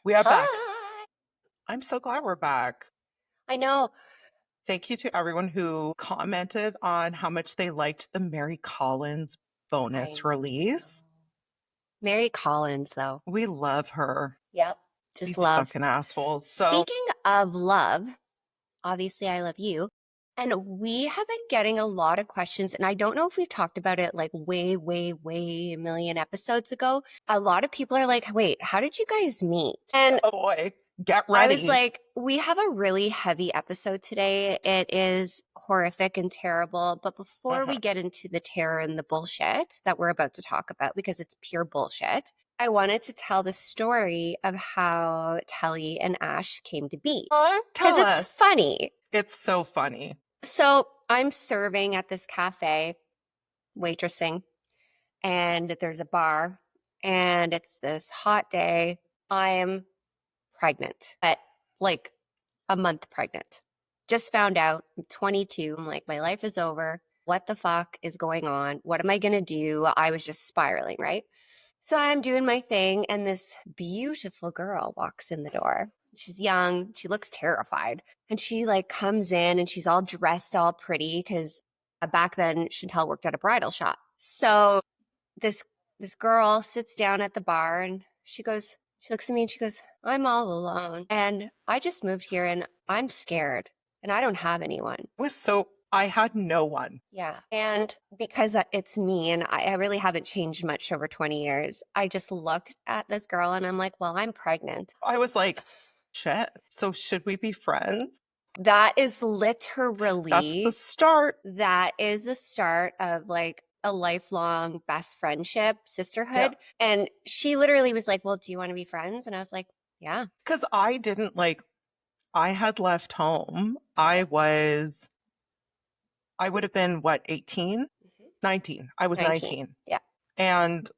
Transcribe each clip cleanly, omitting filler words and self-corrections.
We are back. Hi. I'm so glad we're back. I know. Thank you to everyone who commented on how much they liked the Mary Collins I bonus know. release. Mary Collins, though. We love her. Yep. Just These love. fucking assholes. So, Speaking of love, obviously I love you. And we have been getting a lot of questions, and I don't know if we've talked about it like way, way, way a million episodes ago. A lot of people are like, wait, how did you guys meet? And oh boy, get I was ready. like, we have a really heavy episode today. It is horrific and terrible. But before we get into the terror and the bullshit that we're about to talk about, because it's pure bullshit, I wanted to tell the story of how Telly and Ash came to be. Because Tell it's us. funny. It's so funny. So I'm serving at this cafe, waitressing, and there's a bar, and it's this hot day. I'm pregnant, but like a month pregnant. Just found out I'm 22. I'm like, my life is over. What the fuck is going on? What am I going to do? I was just spiraling, right? So I'm doing my thing, and this beautiful girl walks in the door. She's young. She looks terrified. And she like comes in and she's all dressed all pretty because back then Chantel worked at a bridal shop. So this girl sits down at the bar and she looks at me and she goes, I'm all alone. And I just moved here and I'm scared and I don't have anyone. I had no one. Yeah. And because it's me and I really haven't changed much over 20 years, I just looked at this girl and I'm like, well, I'm pregnant. I was like, shit. So should we be friends? That is literally. That's the start. That is the start of like a lifelong best friendship, sisterhood. Yeah. And she literally was like, well, do you want to be friends? And I was like, yeah. Because I had left home. I would have been, what, 18? 19. I was 19. Yeah. And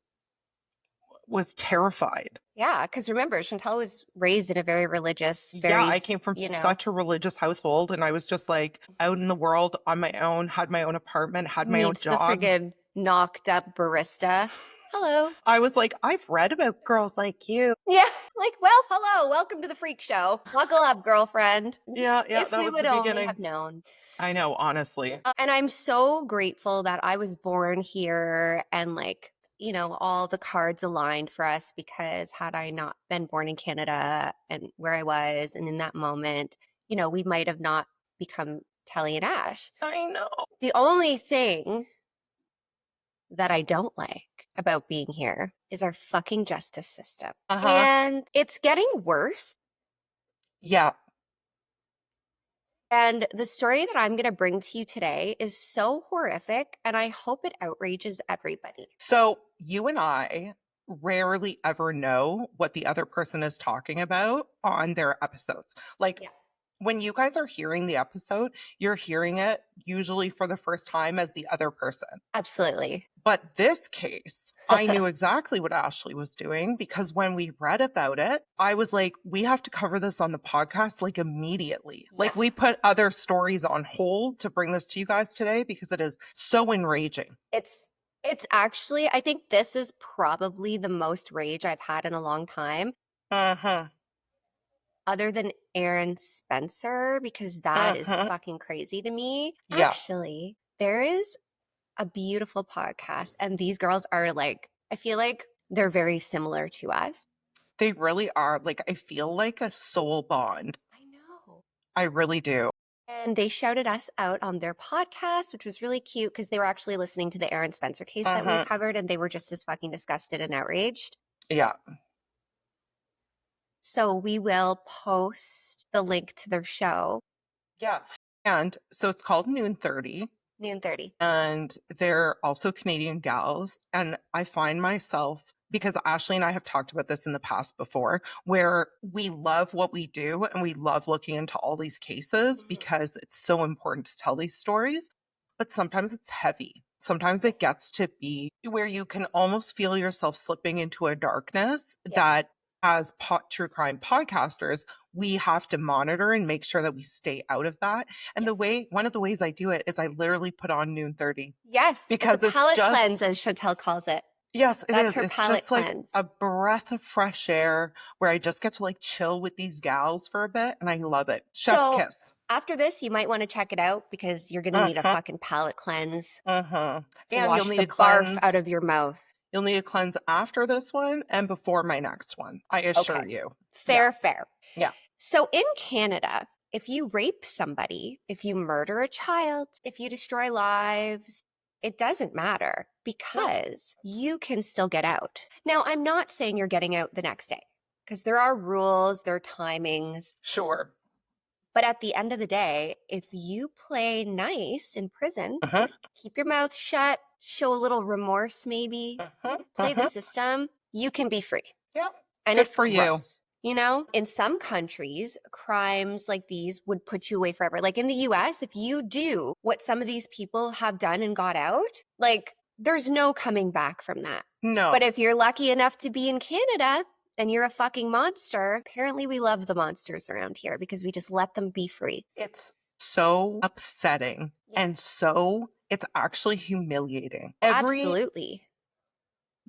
was terrified. Yeah, because remember, Chantel was raised in a very religious, I came from such a religious household, and I was just like out in the world on my own, had my own apartment, had my own job. The friggin' knocked up barista. Hello. I was like, I've read about girls like you. Yeah, like, well, hello, welcome to the freak show. Buckle up, girlfriend. Yeah, if that we was would the only beginning. have known. I know, honestly. And I'm so grateful that I was born here and like, you know, all the cards aligned for us, because had I not been born in Canada and where I was and in that moment, you know, we might have not become Telly and Ash. I know. The only thing that I don't like about being here is our fucking justice system. And it's getting worse. Yeah. And the story that I'm going to bring to you today is so horrific, and I hope it outrages everybody. So you and I rarely ever know what the other person is talking about on their episodes. Like, when you guys are hearing the episode, you're hearing it usually for the first time as the other person. Absolutely. But this case, I knew exactly what Ashley was doing, because when we read about it, I was like, we have to cover this on the podcast like immediately. Yeah. Like, we put other stories on hold to bring this to you guys today because it is so enraging. It's actually, I think this is probably the most rage I've had in a long time. Other than Aaron Spencer, because that is fucking crazy to me. Yeah. Actually, there is a beautiful podcast, and these girls are like, I feel like they're very similar to us. They really are. Like, I feel like a soul bond. I know. I really do. And they shouted us out on their podcast, which was really cute, because they were actually listening to the Aaron Spencer case that we covered, and they were just as fucking disgusted and outraged. Yeah. So we will post the link to their show. Yeah. And so it's called Noon 30. Noon 30. And they're also Canadian gals. And I find myself, because Ashley and I have talked about this in the past before, where we love what we do and we love looking into all these cases because it's so important to tell these stories. But sometimes it's heavy. Sometimes it gets to be where you can almost feel yourself slipping into a darkness that, as true crime podcasters, we have to monitor and make sure that we stay out of that. And one of the ways I do it is I literally put on Noon 30. Yes, because it's a palate cleanse, as Chantel calls it. Yes, it That's is. her It's palate just like a cleanse. breath of fresh air where I just get to like chill with these gals for a bit, and I love it. Chef's So kiss. after this, you might want to check it out because you're going to need a Uh-huh. fucking palate cleanse Uh-huh. to And you'll wash need the to barf out cleanse. of your mouth. You'll need to cleanse after this one and before my next one. I Okay. assure you. Yeah. Fair, fair. Yeah. So in Canada, if you rape somebody, if you murder a child, if you destroy lives, it doesn't matter No. because you can still get out. Now, I'm not saying you're getting out the next day because there are rules, there are timings. Sure. But at the end of the day, if you play nice in prison, Uh-huh. keep your mouth shut, show a little remorse maybe, Uh-huh. play the Uh-huh. system, you can be free. Yeah. And Good it's for you. gross. You know, in some countries, crimes like these would put you away forever. Like in the US, if you do what some of these people have done and got out, like there's no coming back from that. But No. if you're lucky enough to be in Canada and you're a fucking monster, apparently we love the monsters around here because we just let them be free. It's so upsetting Yeah, and it's actually humiliating. Every absolutely.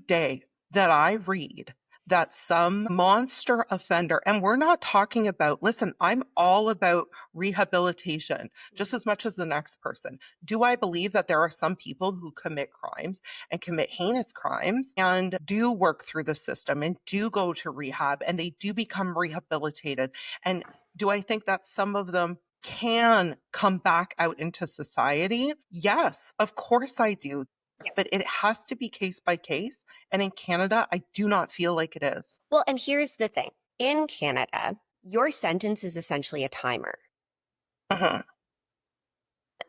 day that I read that some monster offender, and we're not talking about, listen, I'm all about rehabilitation just as much as the next person. Do I believe that there are some people who commit crimes and commit heinous crimes and do work through the system and do go to rehab and they do become rehabilitated? And do I think that some of them can come back out into society? Yes, of course I do. Yeah. But it has to be case by case. And in Canada, I do not feel like it is. Well, and here's the thing. In Canada, your sentence is essentially a timer. Uh-huh.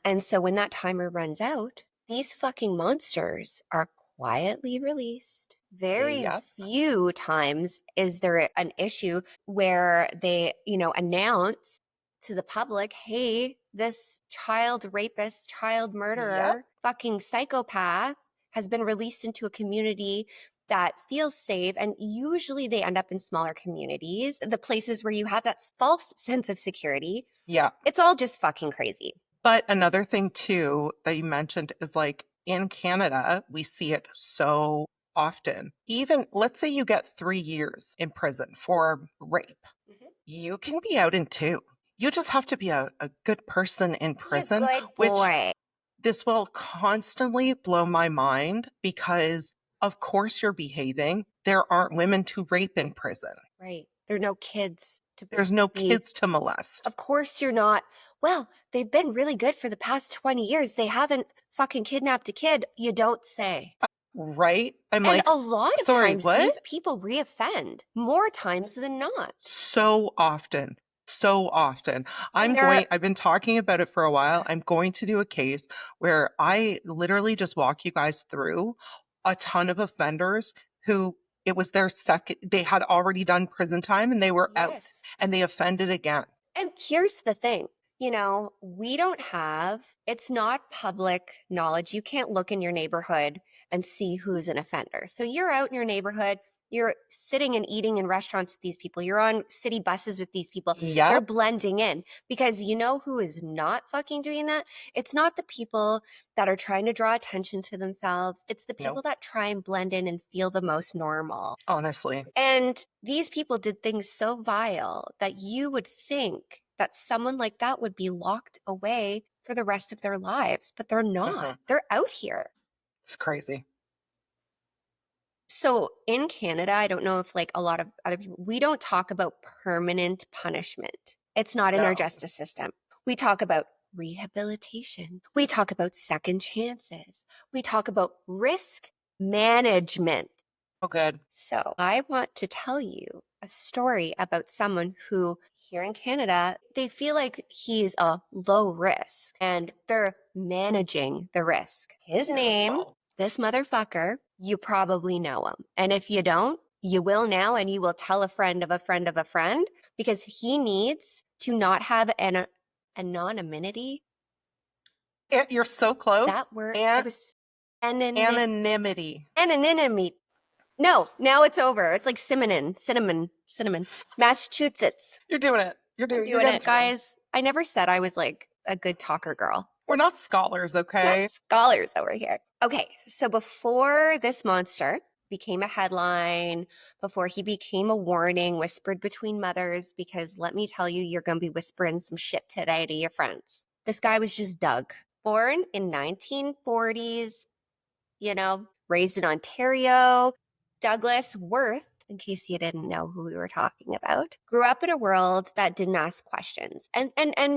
And so when that timer runs out, these fucking monsters are quietly released. Very Yep. few times is there an issue where they, announce to the public, hey, this child rapist, child Yep. murderer, fucking psychopath has been released into a community that feels safe. And usually they end up in smaller communities, the places where you have that false sense of security. Yeah. It's all just fucking crazy. But another thing too that you mentioned is like in Canada, we see it so often. Even let's say you get 3 years in prison for rape, Mhm. you can be out in 2. You just have to be a good person in Be a prison, good which boy. this will constantly blow my mind because of course you're behaving. There aren't women to rape in prison. Right. There are no kids to There's no be. kids to molest. Of course you're not. Well, they've been really good for the past 20 years. They haven't fucking kidnapped a kid. You don't say. Right? I'm And like, a lot of sorry, times what? these people reoffend more times than not. So often. So often. And they're, I've been talking about it for a while. I'm going to do a case where I literally just walk you guys through a ton of offenders who it was their second, they had already done prison time and they were out yes. and they offended again. And here's the thing. We don't have, it's not public knowledge. You can't look in your neighborhood and see who's an offender. So you're out in your neighborhood, you're sitting and eating in restaurants with these people, you're on city buses with these people. They're Yep. blending in because you know who is not fucking doing that? It's not the people that are trying to draw attention to themselves. It's the people Nope. that try and blend in and feel the most normal. Honestly. And these people did things so vile that you would think that someone like that would be locked away for the rest of their lives, but they're not. Uh-huh. They're out here. It's crazy. So in Canada, I don't know if like a lot of other people, we don't talk about permanent punishment. It's not in our No. justice system. We talk about rehabilitation. We talk about second chances. We talk about risk management. Oh, good. So I want to tell you a story about someone who here in Canada, they feel like he's a low risk and they're managing the risk. His name, Beautiful. this motherfucker, you probably know him. And if you don't, you will now and you will tell a friend of a friend of a friend because he needs to not have an anonymity. You're so close. That word, I And was anonymity. anonymity. No, now it's over. It's like cinnamon. Massachusetts. You're doing it. I'm You're doing getting it, through. guys. I never said I was like a good talker girl. We're not scholars, Not okay? scholars over here. Okay, so before this monster became a headline, before he became a warning whispered between mothers, because let me tell you, you're going to be whispering some shit today to your friends. This guy was just Doug, born in 1940s, raised in Ontario. Douglas Worth, in case you didn't know who we were talking about, grew up in a world that didn't ask questions. And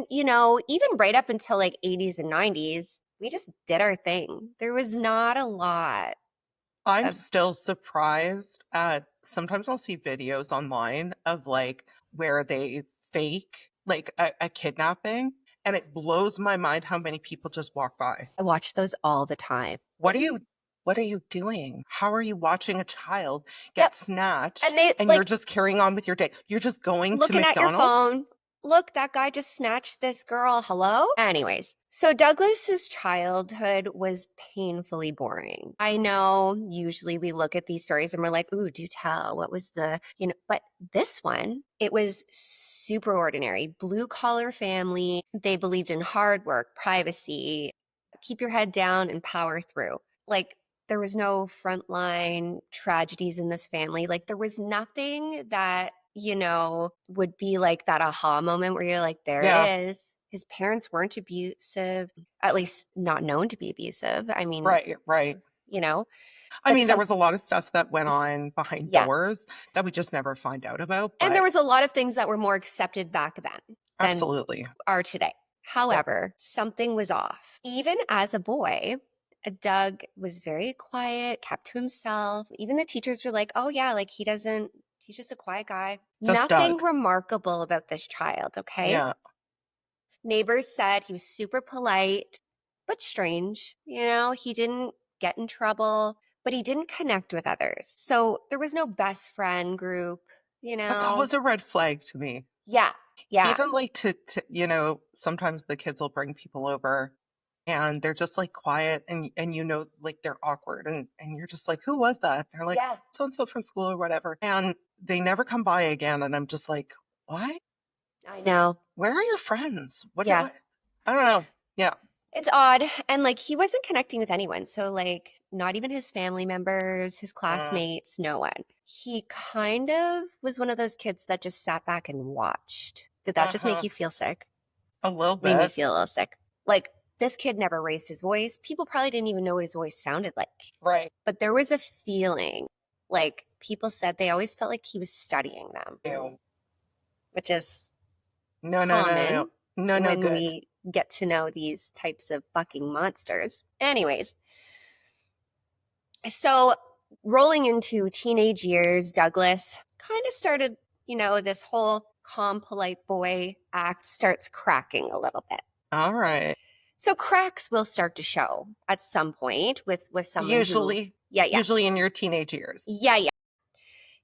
even right up until like 80s and 90s, we just did our thing. There was not a lot I'm of still surprised at sometimes I'll see videos online of like where they fake like a kidnapping, and it blows my mind how many people just walk by. I watch those all the time. What are you what are you doing? How are you watching a child Yep. get snatched And they and you're like just carrying on with your day? You're just going to looking at your McDonald's? phone. Look, that guy just snatched this girl. Hello? Anyways, so Douglas's childhood was painfully boring. I know usually we look at these stories and we're like, ooh, do tell. What was but this one, it was super ordinary. Blue collar family. They believed in hard work, privacy, keep your head down and power through. Like, there was no frontline tragedies in this family. Like, there was nothing that, would be like that aha moment where you're like, there it Yeah, is. His parents weren't abusive, at least not known to be abusive. I mean, right, right. you know, I but mean, there was a lot of stuff that went on behind yeah. doors that we just never find out about, And there but was a lot of things that were more accepted back then than absolutely. are today. Yeah. However, something was off. Even as a boy, Doug was very quiet, kept to himself. Even the teachers were like, oh, yeah, like he's just a quiet guy. Just Nothing Doug. remarkable about this child, okay? Yeah. Neighbors said he was super polite, but strange. He didn't get in trouble, but he didn't connect with others. So there was no best friend group, you That's know? always a red flag to me. Yeah, yeah, Even like sometimes the kids will bring people over and they're just like quiet and like they're awkward and you're just like, who was that? They're like, yeah, so and so from school or whatever. And they never come by again. And I'm just like, what? I know. Where are your friends? Yeah. What? I don't know. Yeah. It's odd. And like he wasn't connecting with anyone. So, like, not even his family members, his Mm, classmates, no one. He kind of was one of those kids that just sat back and watched. Did that just make uh-huh. you feel sick? A little Made me bit. feel a little sick. Like, this kid never raised his voice. People probably didn't even know what his voice sounded like. Right. But there was a feeling, like, people said they always felt like he was studying them, Ew. which is No, no, no, no, no. common No, no when good. we get to know these types of fucking monsters. Anyways, so rolling into teenage years, Douglas kind of started, this whole calm, polite boy act starts cracking a little bit. All right. So cracks will start to show at some point with someone who, Usually, yeah, yeah, usually in your teenage years. yeah, yeah.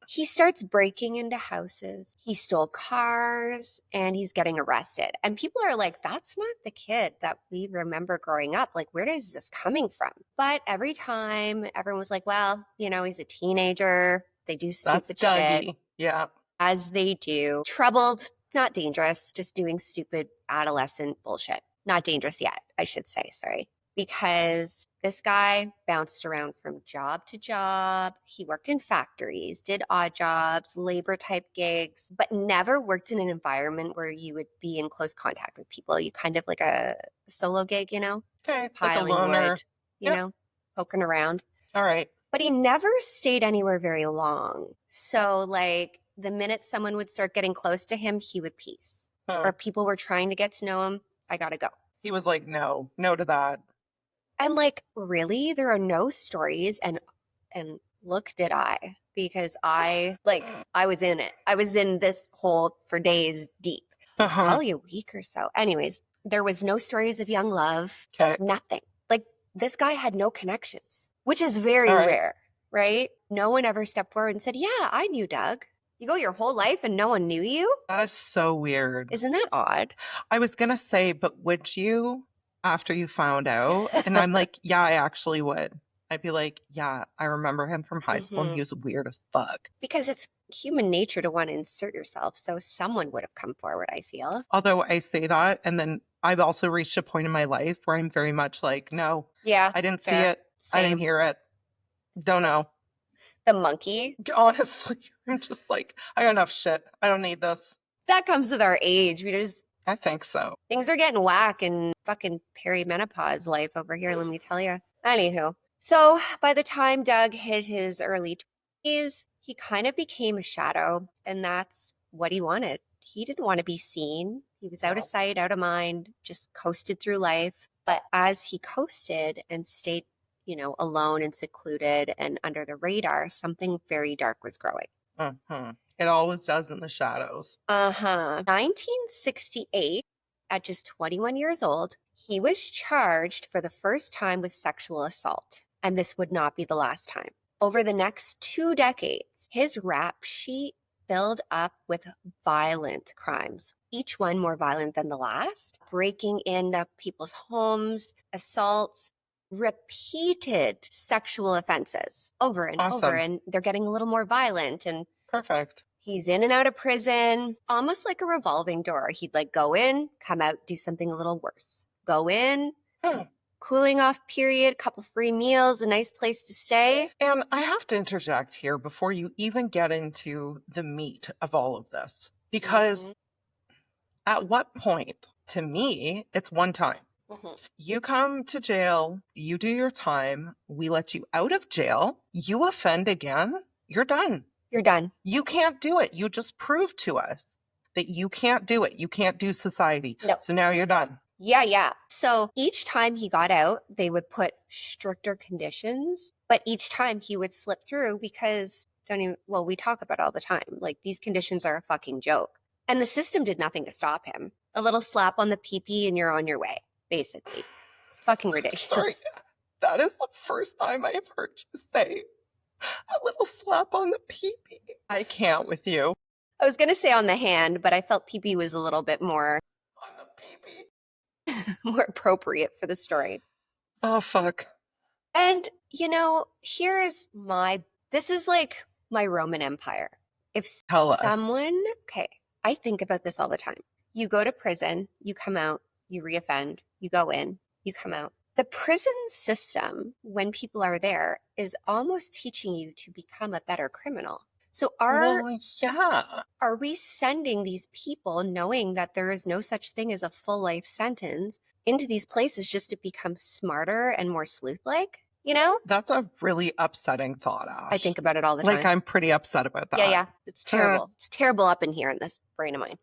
He starts breaking into houses. He stole cars and he's getting arrested. And people are like, that's not the kid that we remember growing up. Like, where is this coming from? But every time everyone was like, well, he's a teenager. They do That's stupid shit, Dougie. Yeah. as they do. Troubled, not dangerous, just doing stupid adolescent bullshit. Not dangerous yet, I should say. Sorry. Because this guy bounced around from job to job. He worked in factories, did odd jobs, labor type gigs, but never worked in an environment where you would be in close contact with people. You kind of like a solo gig, Okay. Like a piling wood, loner. Yep. poking around. All right. But he never stayed anywhere very long. So, like, the minute someone would start getting close to him, he would peace. Huh. Or people were trying to get to know him, I gotta go. He was like, no, no to that. And like, really, there are no stories. And look, did I? Because I was in it. I was in this hole for days deep, Uh-huh. probably a week or so. Anyways, there was no stories of young love, Okay. nothing. Like, this guy had no connections, which is All very right. rare, right? No one ever stepped forward and said, yeah, I knew Doug. You go your whole life and no one knew you? That is so weird. Isn't that odd? I was gonna say, but would you, after you found out? And I'm like, yeah, I actually would. I'd be like, yeah, I remember him from high school and he hmm was weird as fuck. Because human nature to want to insert yourself. So someone would have come forward, I feel. Although I say that, and then I've also reached a point in my life where I'm very much like, no, Yeah, I didn't see fair. it. I didn't Same. hear it. Don't know. The monkey. Honestly, I'm just like, I got enough shit. I don't need this. That comes with our age. We just, I think so. things are getting whack in fucking perimenopause life over here, let me tell you. Anywho, so by the time Doug hit his early 20s, he kind of became a shadow, and that's what he wanted. He didn't want to be seen. He was out of sight, out of mind, just coasted through life. But as he coasted and stayed, alone and secluded and under the radar, something very dark was growing. It always does in the shadows. 1968, at just 21 years old, he was charged for the first time with sexual assault. And this would not be the last time. Over the next 2 decades, his rap sheet filled up with violent crimes, each one more violent than the last, breaking into people's homes, assaults, repeated sexual offenses over and over. Awesome. And they're getting a little more violent. And Perfect. he's in and out of prison, almost like a revolving door. He'd like go in, come out, do something a little worse. Go in, cooling off period, couple free meals, a nice place to stay. And I have to interject here before you even get into the meat of all of this, because at what point, to me, it's one time. You come to jail, you do your time, we let you out of jail, you offend again, you're done. You're done. You can't do it. You just proved to us that you can't do it. You can't do society. No. So now you're done. Yeah. So each time he got out, they would put stricter conditions, but each time he would slip through because we talk about it all the time. Like, these conditions are a fucking joke. And the system did nothing to stop him. A little slap on the pee-pee and you're on your way, basically. It's fucking ridiculous. Sorry. That is the first time I've heard you say a little slap on the pee-pee. I can't with you. I was going to say on the hand, but I felt pee-pee was a little bit more On the pee-pee. more appropriate for the story. Oh, fuck. And, this is like my Roman Empire. If Tell us. okay, I think about this all the time. You go to prison, you come out, you reoffend, you go in, you come out. The prison system, when people are there, is almost teaching you to become a better criminal. So are we sending these people, knowing that there is no such thing as a full life sentence, into these places just to become smarter and more sleuth-like? That's a really upsetting thought, Ash. I think about it all the time. Like, I'm pretty upset about that. Yeah. It's terrible. It's terrible up in here in this brain of mine.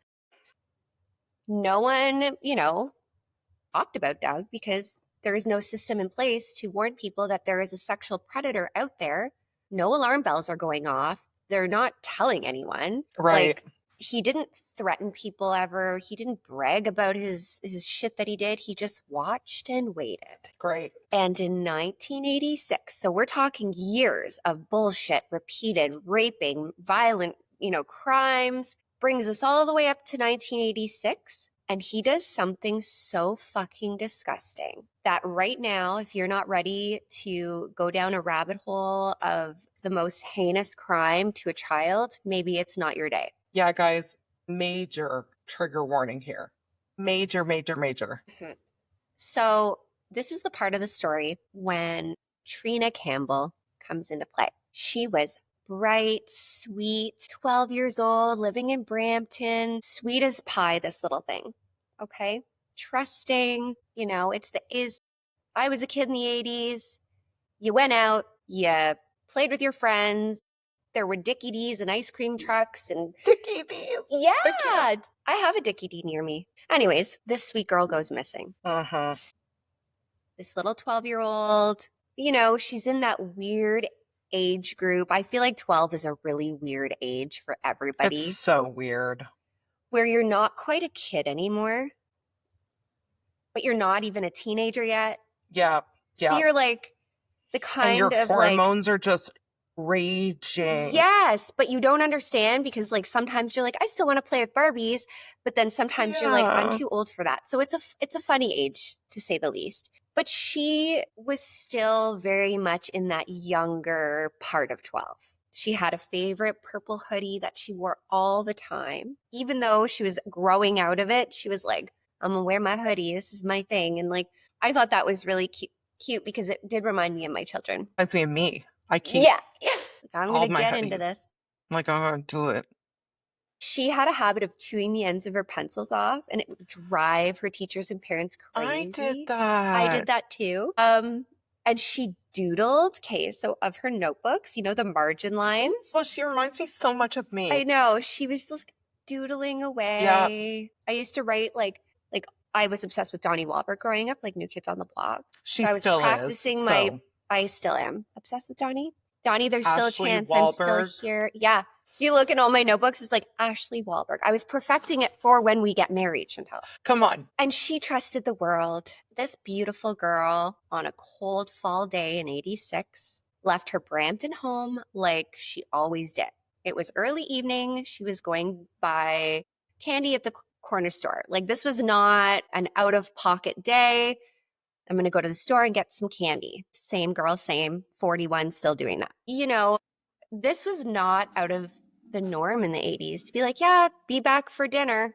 No one, talked about Doug because there is no system in place to warn people that there is a sexual predator out there. No alarm bells are going off. They're not telling anyone. Right. Like, he didn't threaten people ever. He didn't brag about his shit that he did. He just watched and waited. Great. And in 1986, so we're talking years of bullshit, repeated raping, violent, crimes, brings us all the way up to 1986. And he does something so fucking disgusting that right now, if you're not ready to go down a rabbit hole of the most heinous crime to a child, maybe it's not your day. Yeah, guys, major trigger warning here. Major. So this is the part of the story when Trina Campbell comes into play. She was bright, sweet, 12 years old, living in Brampton, sweet as pie, this little thing. Okay? Trusting, I was a kid in the 80s. You went out, you played with your friends. There were Dickie D's and ice cream trucks and Dickie D's. Yeah, I have a Dickie D near me. Anyways, this sweet girl goes missing. This little 12-year-old, she's in that weird age group. I feel like 12 is a really weird age for everybody. It's so weird. Where you're not quite a kid anymore, but you're not even a teenager yet. Yeah. So you're like the kind and your of hormones are just raging. Yes, but you don't understand because sometimes you're like, I still want to play with Barbies, but then sometimes you're like, I'm too old for that. So it's a funny age, to say the least. But she was still very much in that younger part of 12. She had a favorite purple hoodie that she wore all the time. Even though she was growing out of it, she was like, I'm gonna wear my hoodie. This is my thing. And like, I thought that was really cute because it did remind me of my children. That's me and me. I keep Yeah. Like, I'm all gonna of my get into hoodies. this. I'm like, I'm gonna do it. She had a habit of chewing the ends of her pencils off, and it would drive her teachers and parents I did crazy. I did that. that too. And she doodled, okay, so of her notebooks, you know, the margin lines. Well, she reminds me so much of me. I know, she was just doodling Yeah. away. I used to write like I was obsessed with Donnie Wahlberg growing up, like New Kids on the Block. She So I was still is. practicing So I still am obsessed with Donnie. Donnie, there's still a Ashley chance I'm still Wahlberg. here. Yeah. You look in all my notebooks, it's like Ashley Wahlberg. I was perfecting it for when we get married, Chantal. Come on. And she trusted the world. This beautiful girl on a cold fall day in 86 left her Brampton home like she always did. It was early evening. She was going by candy at the corner store. Like this was not an out of pocket day. I'm going to go to the store and get some candy. Same girl, same 41, still doing that. You know, this was not out of the norm in the 80s to be like, yeah, be back for dinner.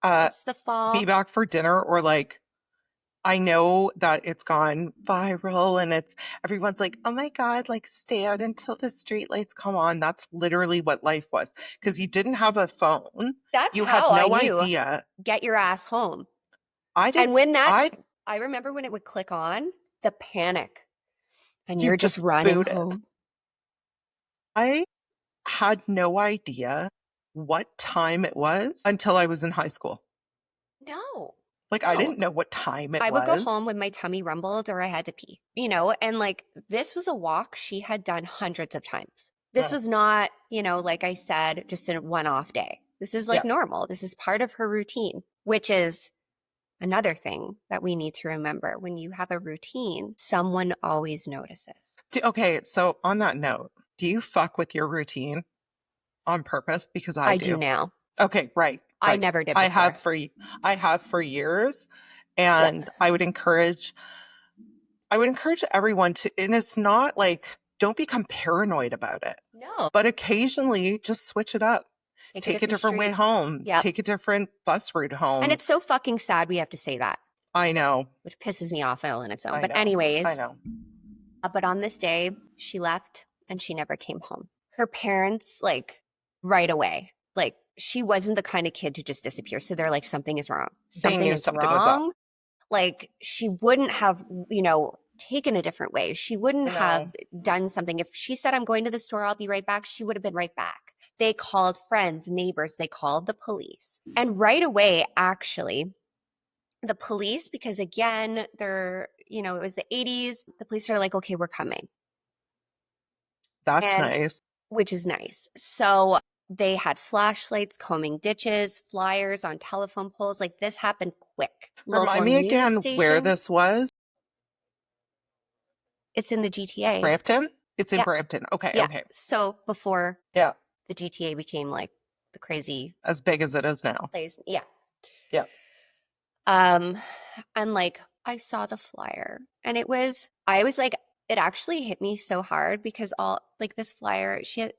It's the fall. Be back for dinner, or like, I know that it's gone viral and it's everyone's like, oh my God, like stay out until the streetlights come on. That's literally what life was because you didn't have a phone. That's You had how I no knew. idea. Get your ass home. I didn't. And when that, I remember when it would click on, the panic, and You you're just just running booted. home. I had no idea what time it was until I was in high school. No. Like, I didn't know what time it was. I would go home when my tummy rumbled or I had to pee, you know, and like this was a walk she had done hundreds of times. This was not, you know, like I said, just a one-off day. This is like normal. This is part of her routine, which is another thing that we need to remember. When you have a routine, someone always notices. Okay, so on that note, do you fuck with your routine on purpose? Because I do. I do now. Okay, right. I never did before. I have for years, and I would encourage everyone to, and it's not like, don't become paranoid about it. No. But occasionally just switch it up. Take a different way home. Yep. Take a different bus route home. And it's so fucking sad we have to say that. I know. Which pisses me off all on its own. I But know. anyways. I know. But on this day, she left and she never came home. Her parents, like, right away, like, she wasn't the kind of kid to just disappear. So they're like, something is wrong. Something is wrong. Like, she wouldn't have, you know, taken a different way. She wouldn't have done something. If she said, I'm going to the store, I'll be right back, she would have been right back. They called friends, neighbors, they called the police. And right away, actually, the police, because again, they're, you know, it was the 80s, the police are like, okay, we're coming. That's nice. Which is nice. So they had flashlights, combing ditches, flyers on telephone poles. Like this happened quick. Remind me again where this was. It's in the GTA. Brampton? It's in Brampton. Okay, okay. So before the GTA became like the crazy, as big as it is now. Place. Yeah. And like I saw the flyer and I was like, it actually hit me so hard because all like this flyer, she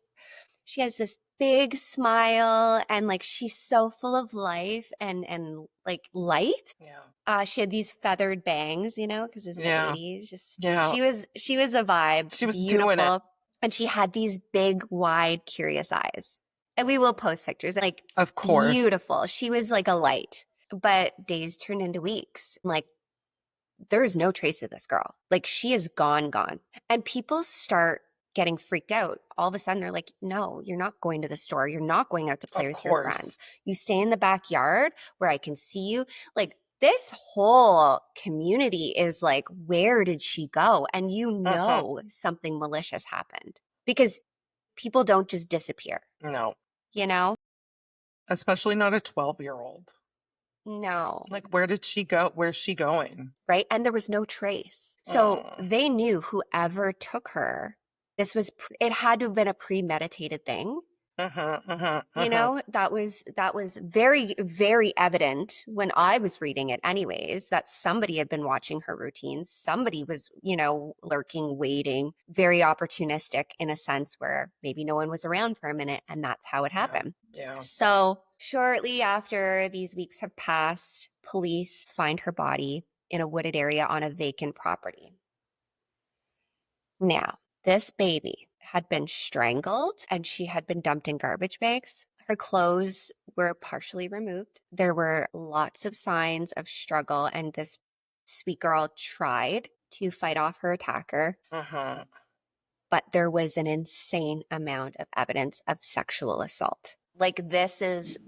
has this big smile and like she's so full of life and like light. Yeah. She had these feathered bangs, you know, because it's the 80s. Just she was a vibe. She was beautiful. Doing it. And she had these big, wide, curious eyes. And we will post pictures. Like, of course. Beautiful. She was like a light. But days turned into weeks. Like, there's no trace of this girl. Like, she is gone. And people start getting freaked out. All of a sudden, they're like, no, you're not going to the store. You're not going out to play with your friends. You stay in the backyard where I can see you. Like, this whole community is like, where did she go? And you know something malicious happened because people don't just disappear. No. You know? Especially not a 12-year-old. No. Like, where did she go? Where's she going? Right? And there was no trace. So they knew whoever took her, it had to have been a premeditated thing. You know, that was very, very evident when I was reading it anyways, that somebody had been watching her routines. Somebody was, lurking, waiting, very opportunistic in a sense where maybe no one was around for a minute, and that's how it Yeah. happened. Yeah. So shortly after these weeks have passed, police find her body in a wooded area on a vacant property. Now, this baby had been strangled and she had been dumped in garbage bags. Her clothes were partially removed. There were lots of signs of struggle, and this sweet girl tried to fight off her attacker, Uh-huh. but there was an insane amount of evidence of sexual assault. Like, this is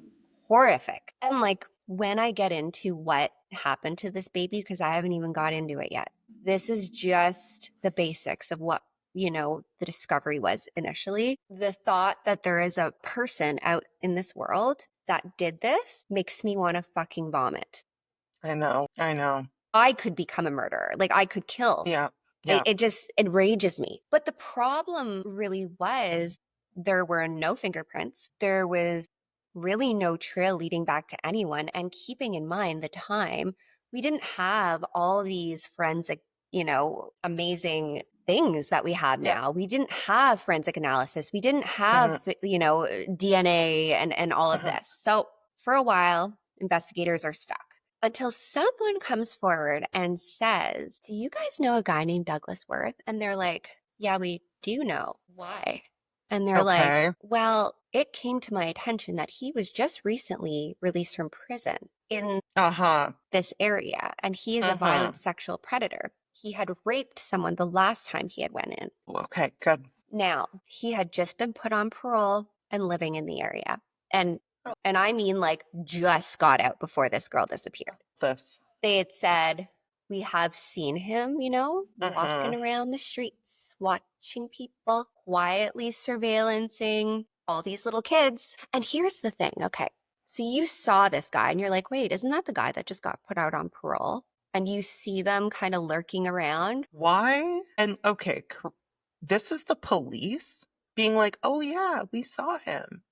horrific. And like, when I get into what happened to this baby, because I haven't even got into it yet, this is just the basics of what, the discovery was initially. The thought that there is a person out in this world that did this makes me want to fucking vomit. I know. I know. I could become a murderer. Like, I could kill. Yeah. It, Yeah. it just enrages me. But the problem really was there were no fingerprints. There was really no trail leading back to anyone. And keeping in mind the time, we didn't have all these forensic, amazing things that we have Yeah. now. We didn't have forensic analysis. We didn't Uh-huh. have, DNA and all of Uh-huh. this. So for a while, investigators are stuck until someone comes forward and says, "Do you guys know a guy named Douglas Worth?" And they're like, "Yeah, we do know." "Why?" And they're like, Okay. "Well, it came to my attention that he was just recently released from prison in Uh-huh. this area, and he is a Uh-huh. violent sexual predator. He had raped someone the last time he had went in. Okay, good. Now, he had just been put on parole and living in the area. And Oh, and I mean, like, just got out before this girl disappeared. this. They had said, "We have seen him, Uh-huh. walking around the streets, watching people, quietly surveillancing all these little kids." And here's the thing, okay, so you saw this guy and you're like, wait, isn't that the guy that just got put out on parole? And you see them kind of lurking around. Why? And okay, this is the police being like, "Oh yeah, we saw him."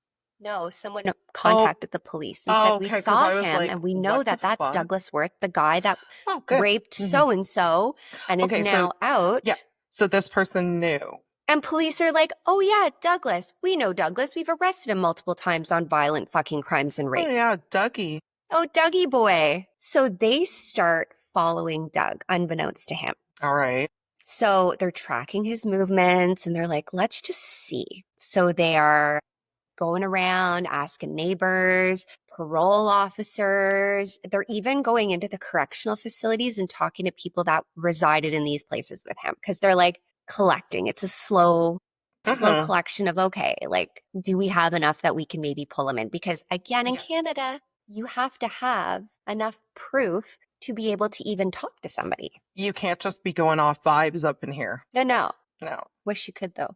No, someone Oh, contacted the police and said, oh, "We okay, because saw I was him like, and we know "What the that that's fuck?" Douglas Worth, the guy that Oh, good. raped Mhm. so and so and is Okay, so now yeah, out." so this person knew. And police are like, "Oh yeah, Douglas. We know Douglas. We've arrested him multiple times on violent fucking crimes and Oh rape. yeah, Dougie. Oh, Dougie boy." So they start following Doug, unbeknownst to him. All right. So they're tracking his movements and they're like, let's just see. So they are going around asking neighbors, parole officers. They're even going into the correctional facilities and talking to people that resided in these places with him, because they're like collecting. It's a slow Uh-huh. collection of, okay, like, do we have enough that we can maybe pull him in? Because again, in Yeah. Canada, you have to have enough proof to be able to even talk to somebody. You can't just be going off vibes up in here. No. No. Wish you could though.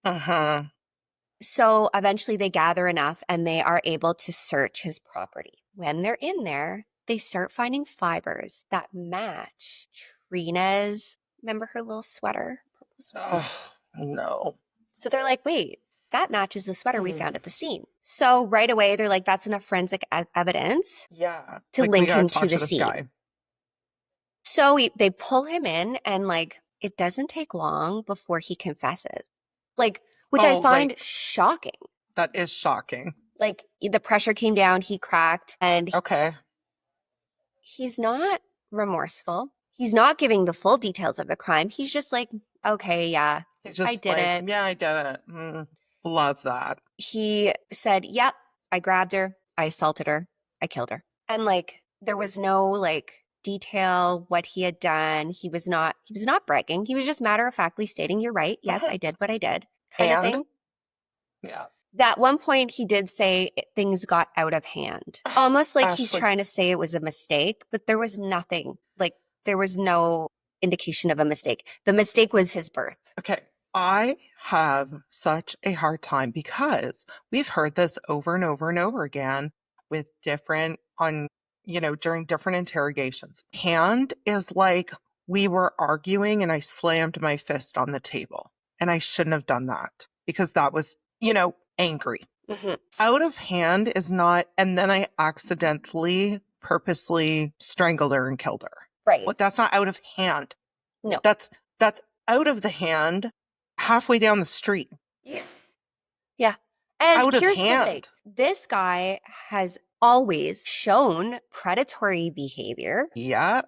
Uh-huh. So eventually they gather enough and they are able to search his property. When they're in there, they start finding fibers that match Trina's, remember her little sweater? Purple sweater. Oh, no. So they're like, wait, that matches the sweater we found Hmm. at the scene. So right away, they're like, that's enough forensic evidence Yeah. to Like, we link gotta him to talk the to this scene. guy. So they pull him in, and like, it doesn't take long before he confesses. Like, which I Oh, find like, shocking. that is shocking. Like, the pressure came down, he cracked, and Okay. he's not remorseful. He's not giving the full details of the crime. He's just like, okay, yeah, He's I just did like, it. yeah, I did it. Love that. He said, yep, I grabbed her, I assaulted her, I killed her. And like, there was no like detail what he had done. He was not bragging. He was just matter of factly stating, "You're right. Yes, I did what I did," kind of And thing. yeah. At one point, he did say things got out of hand, almost like he's Ashley. trying to say it was a mistake, but there was nothing. Like, there was no indication of a mistake. The mistake was his birth. Okay. I have such a hard time because we've heard this over and over and over again with during different interrogations. Hand is like we were arguing and I slammed my fist on the table and I shouldn't have done that because that was, angry. Mhm. Out of hand is not, and then I accidentally, purposely strangled her and killed her. Right. What? That's not out of hand. No. That's out of the hand halfway down the street. Yeah. Yeah. And Out of here's the thing. hand. This guy has always shown predatory behavior. Yeah. It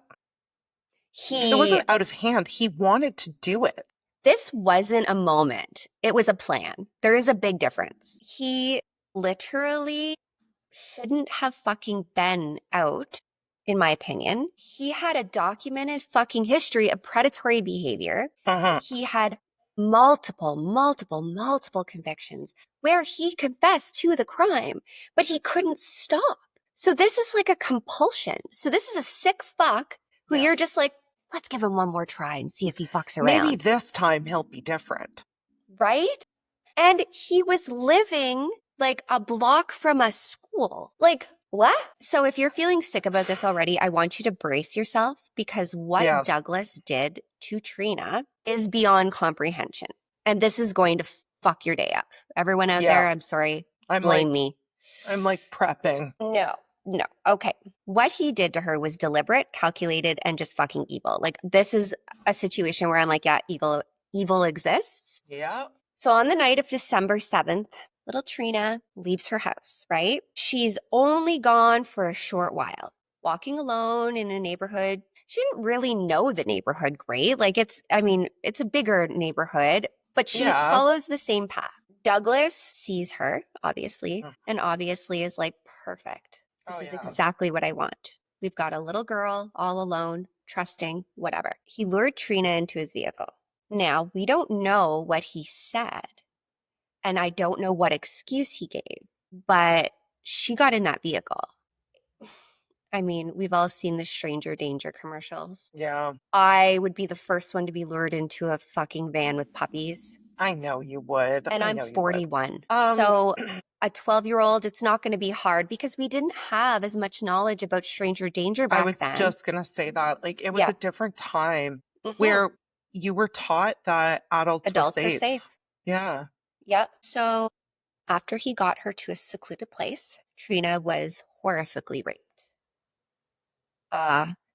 He wasn't out of hand. He wanted to do it. This wasn't a moment. It was a plan. There is a big difference. He literally shouldn't have fucking been out, in my opinion. He had a documented fucking history of predatory behavior. Uh-huh. He had multiple convictions where he confessed to the crime, but he couldn't stop. So this is like a compulsion. So this is a sick fuck who Yeah. you're just like, let's give him one more try and see if he fucks Maybe around. this time he'll be different. Right? And he was living like a block from a school. Like, what? So if you're feeling sick about this already, I want you to brace yourself because what Yes. Douglas did to Trina is beyond comprehension. And this is going to fuck your day up. Everyone out Yeah. there, I'm sorry, I'm blame me. like prepping. No. Okay. What he did to her was deliberate, calculated, and just fucking evil. Like, this is a situation where I'm like, yeah, evil exists. Yeah. So on the night of December 7th, little Trina leaves her house, right? She's only gone for a short while, walking alone in a neighborhood. She didn't really know the neighborhood great. Like, it's a bigger neighborhood, but she Yeah. follows the same path. Douglas sees her, obviously, Mm. and obviously is like, perfect. This Oh, is yeah. exactly what I want. We've got a little girl all alone, trusting, whatever. He lured Trina into his vehicle. Now, we don't know what he said, and I don't know what excuse he gave, but she got in that vehicle. I mean, we've all seen the stranger danger commercials. Yeah. I would be the first one to be lured into a fucking van with puppies. I know you would. And I I'm know you would. 41. So a 12-year-old, it's not going to be hard because we didn't have as much knowledge about stranger danger I back was then. just gonna say that. Like, it was Yeah. a different time Mhm. where you were taught that adults were Adults are safe. safe. Yeah. Yep. So after he got her to a secluded place, Trina was horrifically raped.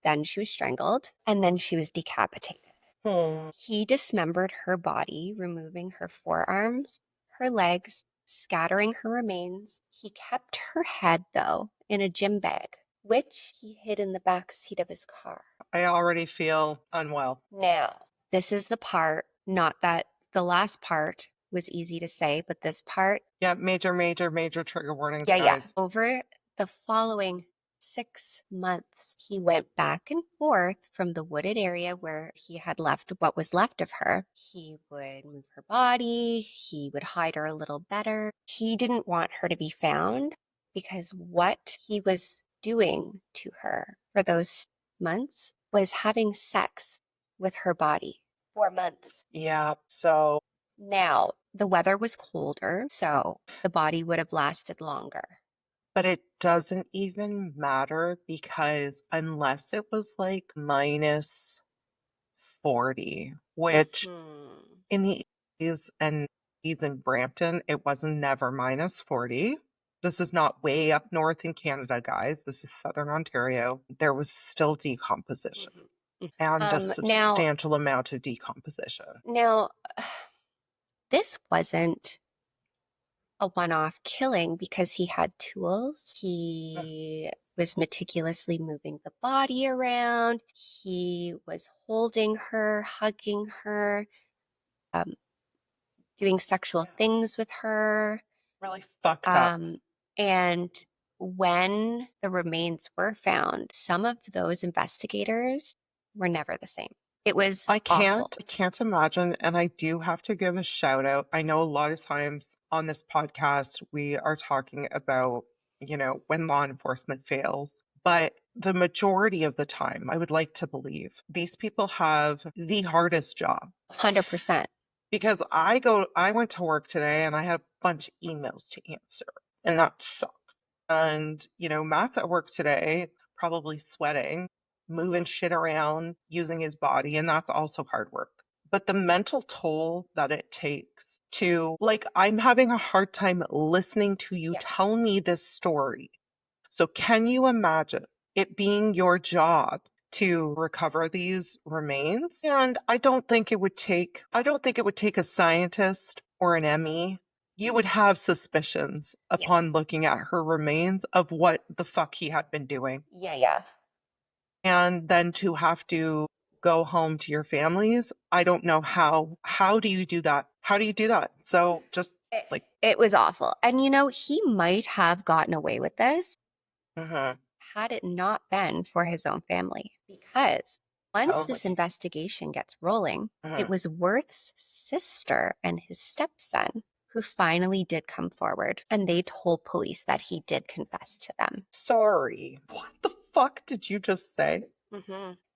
Then she was strangled, and then she was decapitated. Hmm. He dismembered her body, removing her forearms, her legs, scattering her remains. He kept her head, though, in a gym bag, which he hid in the back seat of his car. I already feel unwell. Now, this is the part, not that the last part was easy to say, but this part, Yeah, major trigger warnings, yeah. guys. Over the following 6 months, he went back and forth from the wooded area where he had left what was left of her. He would move her body. He would hide her a little better. He didn't want her to be found because what he was doing to her for those months was having sex with her body. 4 months. Yeah. So Now, the weather was colder, so the body would have lasted longer. but it doesn't even matter because unless it was like minus 40, which in the 80s and 80s in Brampton, it was never minus 40. This is not way up north in Canada, guys. This is southern Ontario. There was still decomposition and a Now, substantial amount of decomposition. now, this wasn't a one-off killing because he had tools. He was meticulously moving the body around. He was holding her, hugging her, doing sexual things with her. Really fucked up. And when the remains were found, some of those investigators were never the same. It was awful. I can't imagine. And I do have to give a shout out. I know a lot of times on this podcast, we are talking about, when law enforcement fails. But the majority of the time, I would like to believe these people have the hardest job. 100%. Because I went to work today and I had a bunch of emails to answer, and that sucked. And, Matt's at work today, probably sweating, moving shit around, using his body, and that's also hard work. but the mental toll that it takes to, like, I'm having a hard time listening to you Yeah. tell me this story. So can you imagine it being your job to recover these remains? And I don't think it would take a scientist or an ME. You would have suspicions Yeah. upon looking at her remains of what the fuck he had been doing. Yeah. Yeah. And then to have to go home to your families, I don't know how do you do that? How do you do that? So just It, like, it was awful. And he might have gotten away with this uh-huh, had it not been for his own family. Because once totally. this investigation gets rolling, it Uh-huh. was Worth's sister and his stepson who finally did come forward. And they told police that he did confess to them. Sorry. What the fuck did you just say?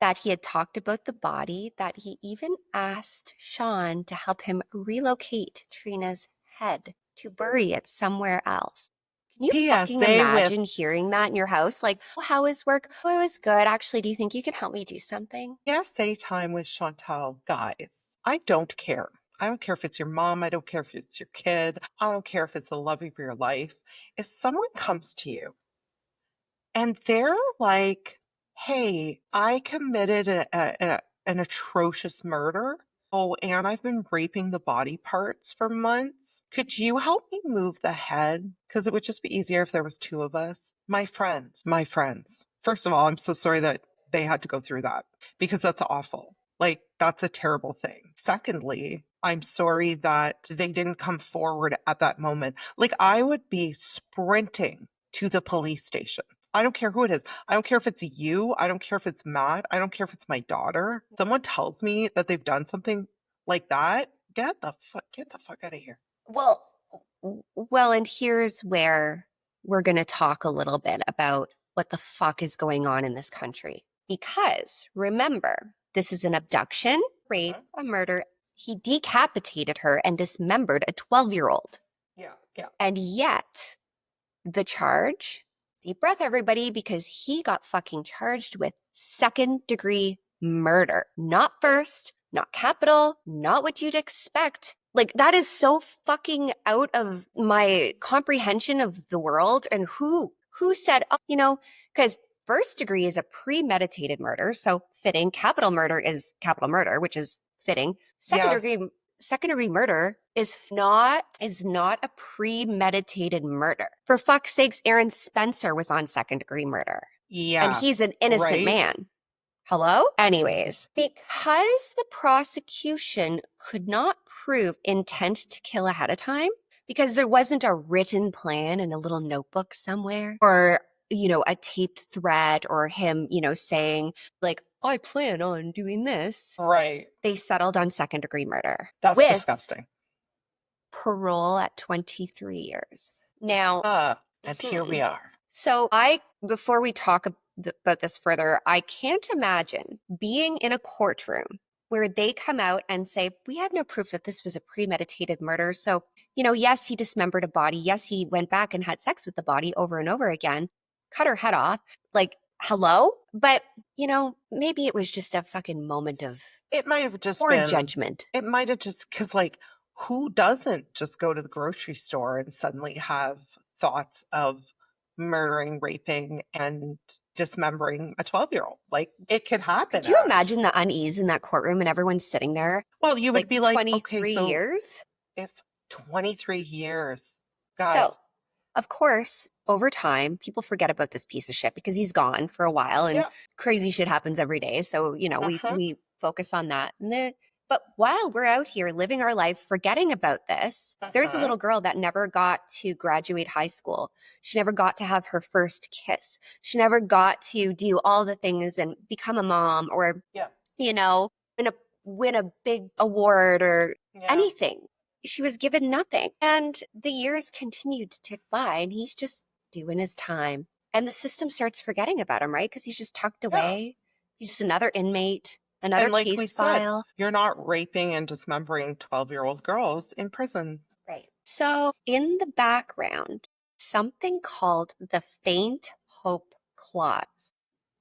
That he had talked about the body, that he even asked Sean to help him relocate Trina's head to bury it somewhere else. Can you fucking PSA with imagine hearing that in your house? Like, "Oh, how is work? Oh, it was good. Actually, do you think you can help me do something?" PSA time with Chantal. Guys, I don't care. I don't care if it's your mom. I don't care if it's your kid. I don't care if it's the love of your life. If someone comes to you and they're like, hey, I committed an atrocious murder. Oh, and I've been raping the body parts for months. Could you help me move the head? Because it would just be easier if there was two of us. My friends, my friends. First of all, I'm so sorry that they had to go through that because that's awful. Like, that's a terrible thing. Secondly, I'm sorry that they didn't come forward at that moment. Like, I would be sprinting to the police station. I don't care who it is. I don't care if it's you. I don't care if it's Matt. I don't care if it's my daughter. Someone tells me that they've done something like that. Get the fuck out of here. Well, well, and here's where we're going to talk a little bit about what the fuck is going on in this country. Because remember, this is an abduction, rape, Mhm. a murder. He decapitated her and dismembered a 12-year-old. Yeah, yeah. And yet, the charge, deep breath, everybody, because he got fucking charged with second-degree murder. Not first, not capital, not what you'd expect. Like, that is so fucking out of my comprehension of the world. And who said, oh, because first degree is a premeditated murder, so fitting. Capital murder is capital murder, which is fitting. Yeah, Second degree murder is not a premeditated murder. For fuck's sakes, Aaron Spencer was on second degree murder, and yeah. he's an innocent Right? man. Hello? Anyways, because the prosecution could not prove intent to kill ahead of time, because there wasn't a written plan in a little notebook somewhere, or a taped thread, or him, saying, like, I plan on doing this. Right. They settled on second degree murder That's with disgusting. parole at 23 years. Now, And here we are. so before we talk about this further, I can't imagine being in a courtroom where they come out and say, we have no proof that this was a premeditated murder. So, yes, he dismembered a body. Yes, he went back and had sex with the body over and over again, cut her head off. Like, hello? But, maybe it was just a fucking moment of It might have just poor been, judgment. it might have just, because, like, who doesn't just go to the grocery store and suddenly have thoughts of murdering, raping, and dismembering a 12-year-old? Like, it could happen, Could you Ash. imagine the unease in that courtroom and everyone's sitting there Well, you would like be like, okay, 23 so years? if 23 years, So, guys, of course, over time, people forget about this piece of shit because he's gone for a while and yeah, crazy shit happens every day. So, we uh-huh, we focus on that. But while we're out here living our life forgetting about this, there's a uh-huh, little girl that never got to graduate high school. She never got to have her first kiss. She never got to do all the things and become a mom, or yeah, you know, win a big award or yeah, anything. She was given nothing. And the years continued to tick by, and he's just doing his time. And the system starts forgetting about him, right? Because he's just tucked yeah. away. He's just another inmate, another And like we case said, file. you're not raping and dismembering 12-year-old girls in prison. Right. So, in the background, something called the Faint Hope Clause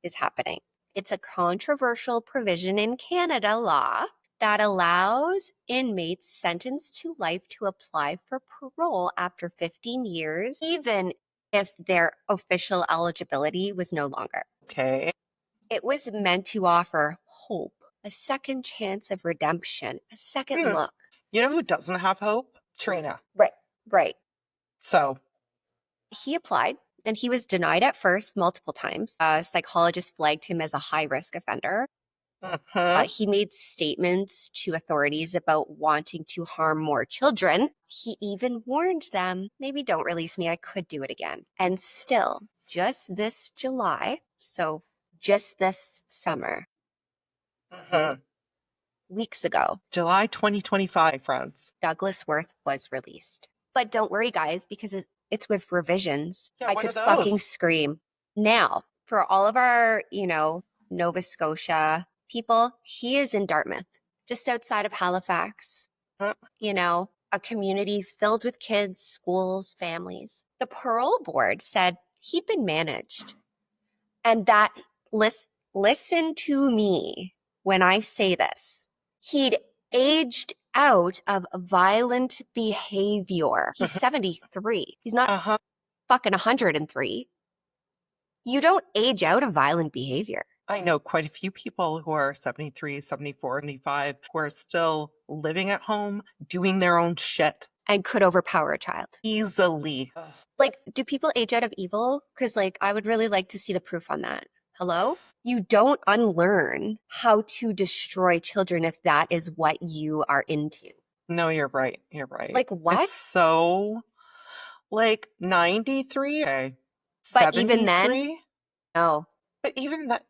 is happening. It's a controversial provision in Canada law that allows inmates sentenced to life to apply for parole after 15 years, even if their official eligibility was no longer. Okay. It was meant to offer hope, a second chance of redemption, a second look. You know who doesn't have hope? Trina. Right, right. So He applied and he was denied at first multiple times. A psychologist flagged him as a high-risk offender. He made statements to authorities about wanting to harm more children. He even warned them, maybe don't release me, I could do it again. And still, just this July, so just this summer, weeks ago, July 2025, friends. Douglas Worth was released. But don't worry, guys, because it's with revisions. Yeah, I what could are fucking those? scream. Now, for all of our, Nova Scotia people, he is in Dartmouth, just outside of Halifax, Huh? A community filled with kids, schools, families. The parole board said he'd been managed. And that, listen to me when I say this, he'd aged out of violent behavior. He's 73. He's not fucking 103. You don't age out of violent behavior. I know quite a few people who are 73, 74, 75 who are still living at home, doing their own shit. And could overpower a child. Easily. Like, do people age out of evil? Because, I would really like to see the proof on that. Hello? You don't unlearn how to destroy children if that is what you are into. No, you're right. You're right. Like, what? It's so, 93? Okay. But even then, 73? no. But even that,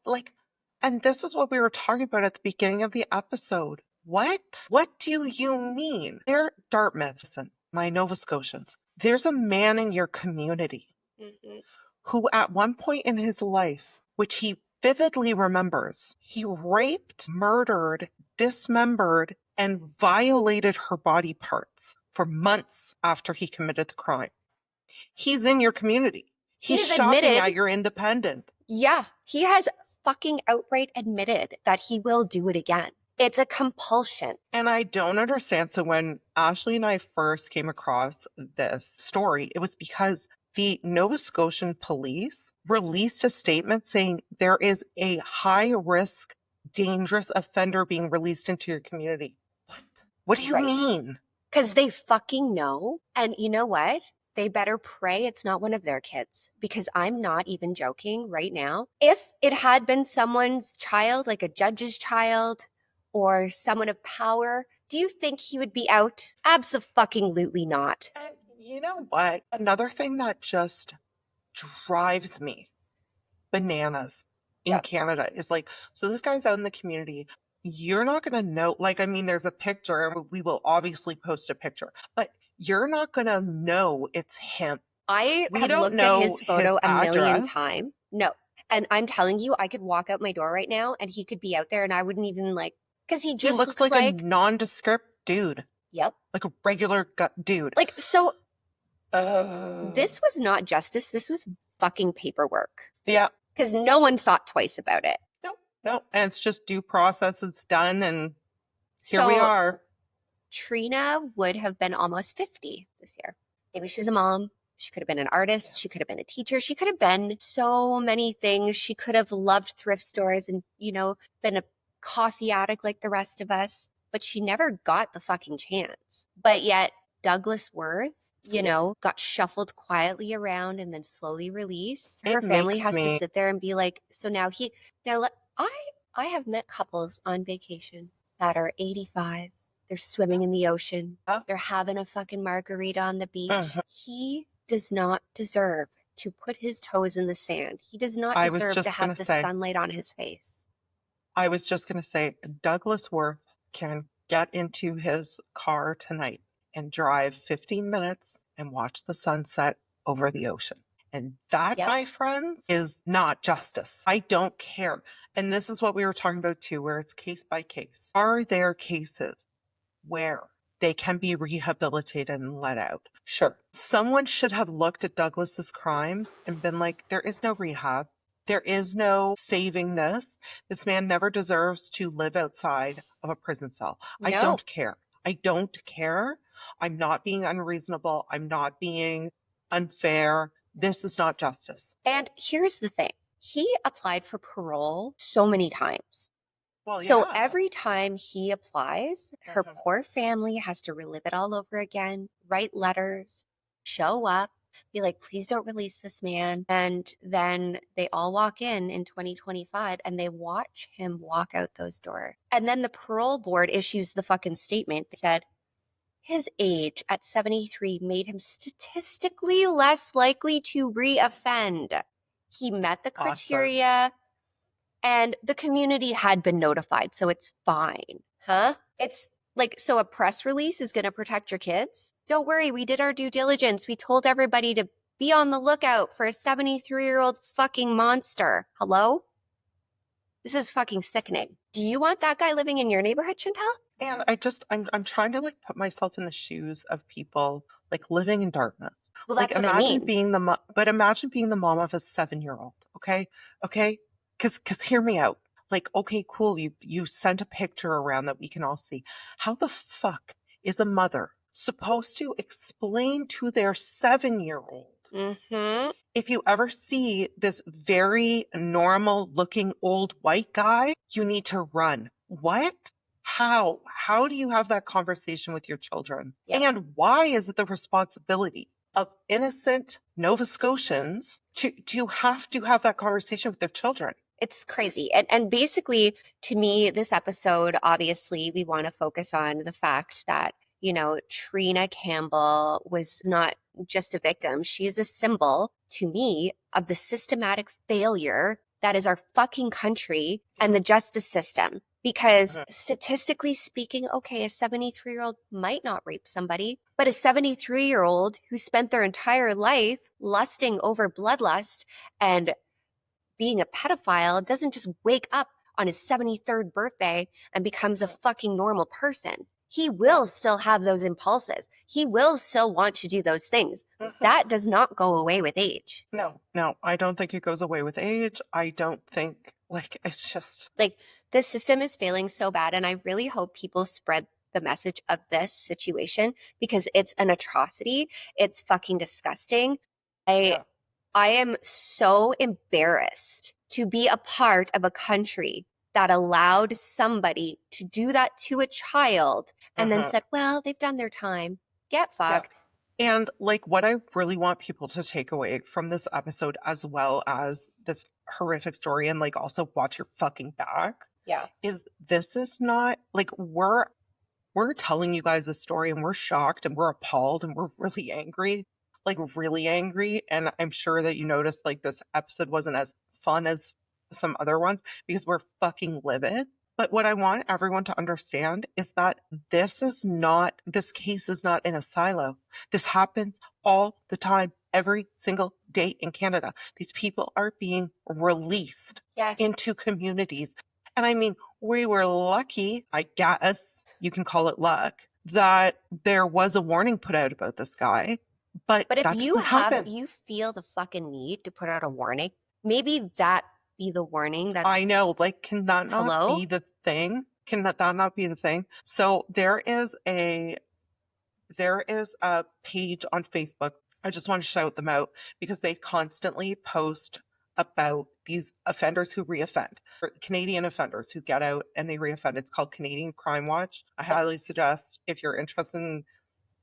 and this is what we were talking about at the beginning of the episode. What? What do you mean? They're Dartmouth, listen, my Nova Scotians. There's a man in your community who at one point in his life, which he vividly remembers, he raped, murdered, dismembered, and violated her body parts for months after he committed the crime. He's in your community. He's shopping at your independent. Yeah, he has fucking outright admitted that he will do it again. It's a compulsion. And I don't understand. So when Ashley and I first came across this story, it was because the Nova Scotian police released a statement saying there is a high risk, dangerous offender being released into your community. What? What do you mean? Because they fucking know. And you know what? They better pray it's not one of their kids, because I'm not even joking right now. If it had been someone's child, like a judge's child or someone of power, do you think he would be out? Abso-fucking-lutely not. And you know what? Another thing that just drives me bananas in Canada is so this guy's out in the community. You're not going to know, there's a picture and we will obviously post a picture, but you're not going to know it's him. I have looked at his photo a million times. No. And I'm telling you, I could walk out my door right now and he could be out there and I wouldn't even because he just looks like a nondescript dude. Yep. Like a regular dude. So this was not justice. This was fucking paperwork. Yeah. Because no one thought twice about it. No. And it's just due process. It's done. And here we are. Trina would have been almost 50 this year. Maybe she was a mom. She could have been an artist. She could have been a teacher. She could have been so many things. She could have loved thrift stores and, been a coffee addict like the rest of us. But she never got the fucking chance. But yet Douglas Worth, got shuffled quietly around and then slowly released. Her family has to sit there and be like, so now I have met couples on vacation that are 85. They're swimming in the ocean. They're having a fucking margarita on the beach. He does not deserve to put his toes in the sand. He does not deserve to have the sunlight on his face. I was just going to say, Douglas Worth can get into his car tonight and drive 15 minutes and watch the sunset over the ocean. And that, my friends, is not justice. I don't care. And this is what we were talking about too, where it's case by case. Are there cases where they can be rehabilitated and let out? Sure. Someone should have looked at Douglas's crimes and been like, there is no rehab. There is no saving this. This man never deserves to live outside of a prison cell. I No. don't care. I don't care. I'm not being unreasonable. I'm not being unfair. This is not justice. And here's the thing. He applied for parole so many times. Well, So yeah. every time he applies, her Mhm. poor family has to relive it all over again, write letters, show up, be like, please don't release this man. And then they all walk in 2025 and they watch him walk out those doors. And then the parole board issues the fucking statement that said his age at 73 made him statistically less likely to reoffend. He met the Awesome. criteria and the community had been notified, so it's fine. Huh? It's like, so a press release is going to protect your kids? Don't worry, we did our due diligence. We told everybody to be on the lookout for a 73-year-old fucking monster. Hello? This is fucking sickening. Do you want that guy living in your neighborhood, Chantel? And I'm trying to like put myself in the shoes of people like living in Dartmouth. Well, Like that's what I mean. imagine being the mom of a 7-year-old. Okay. Okay. Cause hear me out. Like, okay, cool. You sent a picture around that we can all see. How the fuck is a mother supposed to explain to their 7-year-old? Mm-hmm. If you ever see this very normal looking old white guy, you need to run. What? How? How do you have that conversation with your children? Yep. And why is it the responsibility of innocent Nova Scotians to have that conversation with their children? It's crazy. And basically, to me, this episode, obviously, we want to focus on the fact that, Trina Campbell was not just a victim. She's a symbol to me of the systematic failure that is our fucking country and the justice system. Because Mhm. statistically speaking, okay, a 73-year-old might not rape somebody, but a 73-year-old who spent their entire life lusting over bloodlust and being a pedophile doesn't just wake up on his 73rd birthday and becomes a fucking normal person. He will still have those impulses. He will still want to do those things. Mhm. That does not go away with age. No, I don't think it goes away with age. I don't think, like, it's just, Like, the system is failing so bad. And I really hope people spread the message of this situation because it's an atrocity. It's fucking disgusting. I yeah. I am so embarrassed to be a part of a country that allowed somebody to do that to a child and then Mhm. said, well, they've done their time. Get Yeah. fucked. And like what I really want people to take away from this episode, as well as this horrific story, and like also watch your fucking back, Yeah. is this is not like we're telling you guys this story and we're shocked and we're appalled and we're really angry, like really angry. And I'm sure that you noticed like this episode wasn't as fun as some other ones because we're fucking livid. But what I want everyone to understand is that this case is not in a silo. This happens all the time, every single day in Canada. These people are being released Yes. into communities. And I mean, we were lucky, I guess you can call it luck, that there was a warning put out about this guy, but But if that doesn't happen. you feel the fucking need to put out a warning, maybe that be the warning that, I know, like, can that not hello? be the thing? Can that not be the thing? So there is a page on Facebook. I just want to shout them out because they constantly post about these offenders who reoffend, or Canadian offenders who get out and they reoffend. It's called Canadian Crime Watch. I Yep. highly suggest if you're interested in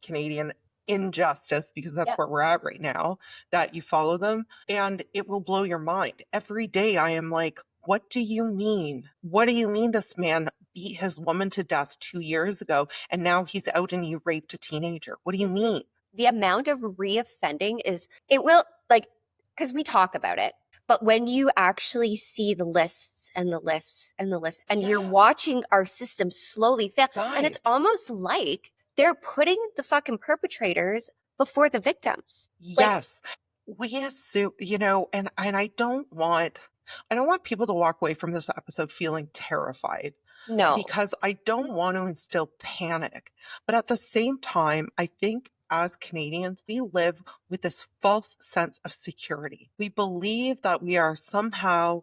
Canadian injustice, because that's Yep. where we're at right now, that you follow them and it will blow your mind. Every day I am like, what do you mean? What do you mean this man beat his woman to death 2 years ago and now he's out and he raped a teenager? What do you mean? The amount of reoffending it will, like, because we talk about it, but when you actually see the lists and the lists and the lists, and you're Yeah. watching our system slowly fail, and it's Guys, almost like they're putting the fucking perpetrators before the victims. Like, yes. We assume, and I don't want people to walk away from this episode feeling terrified no. because I don't want to instill panic. But at the same time, I think as Canadians, we live with this false sense of security. We believe that we are somehow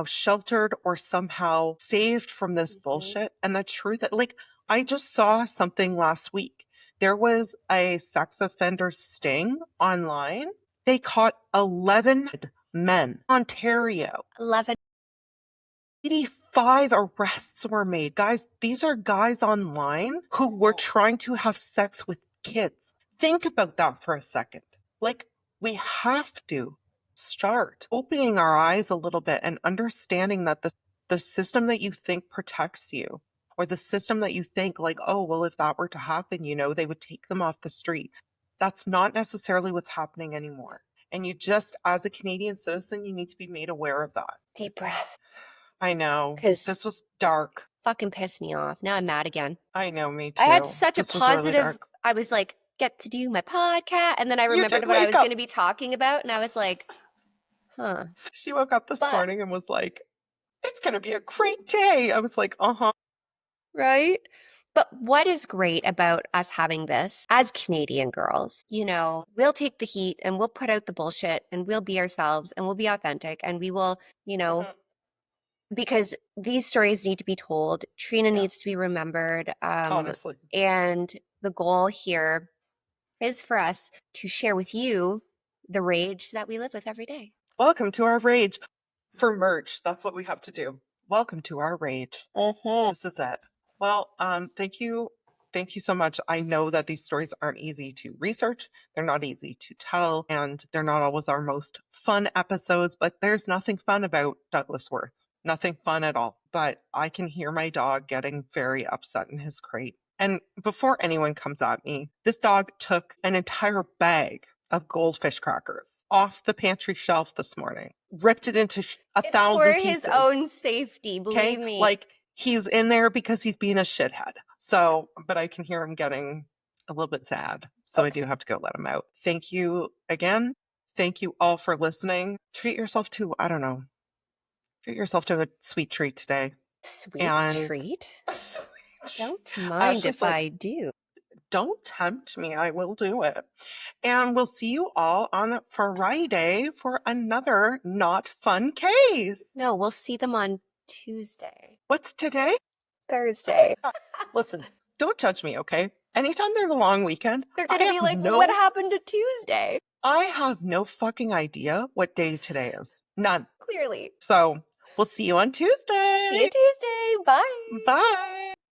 sheltered or somehow saved from this bullshit. And the truth, like, I just saw something last week. There was a sex offender sting online. They caught 11 men. Ontario. 11. 85 arrests were made. Guys, these are guys online who were trying to have sex with kids. Think about that for a second. Like, we have to start opening our eyes a little bit and understanding that the system that you think protects you, or the system that you think, like, oh, well, if that were to happen, they would take them off the street. That's not necessarily what's happening anymore. And you just, as a Canadian citizen, you need to be made aware of that. Deep breath. I know. 'Cause this was dark. Fucking pissed me off. Now I'm mad again. I know, me too. I had such This a was really positive, dark. I was like, get to do my podcast. And then I You remembered did what I wake was up. going to be talking about. And I was like, huh. She woke up this But- morning and was like, it's going to be a great day. I was like, uh-huh. Right? But what is great about us having this as Canadian girls, we'll take the heat and we'll put out the bullshit and we'll be ourselves and we'll be authentic and we will, Mhm. because these stories need to be told. Trina Yeah. needs to be remembered. Honestly. And the goal here is for us to share with you the rage that we live with every day. Welcome to our rage. For merch, that's what we have to do. Welcome to our rage. This is it. Well, thank you. Thank you so much. I know that these stories aren't easy to research. They're not easy to tell, and they're not always our most fun episodes, but there's nothing fun about Douglas Worth. Nothing fun at all. But I can hear my dog getting very upset in his crate. And before anyone comes at me, this dog took an entire bag of goldfish crackers off the pantry shelf this morning, ripped it into 1,000 pieces. It's for his own safety, believe me. Like, he's in there because he's being a shithead. So, but I can hear him getting a little bit sad. So I do have to go let him out. Thank you again. Thank you all for listening. Treat yourself to, I don't know, treat yourself to a sweet treat today. Sweet treat? A sweet Don't mind if I do. Don't tempt me. I will do it. And we'll see you all on Friday for another not fun case. No, we'll see them on Tuesday. What's today? Thursday. Listen, don't judge me, okay? Anytime there's a long weekend, They're going to be like, what happened to Tuesday? I have no fucking idea what day today is. None. Clearly. So we'll see you on Tuesday. See you Tuesday. Bye. Bye.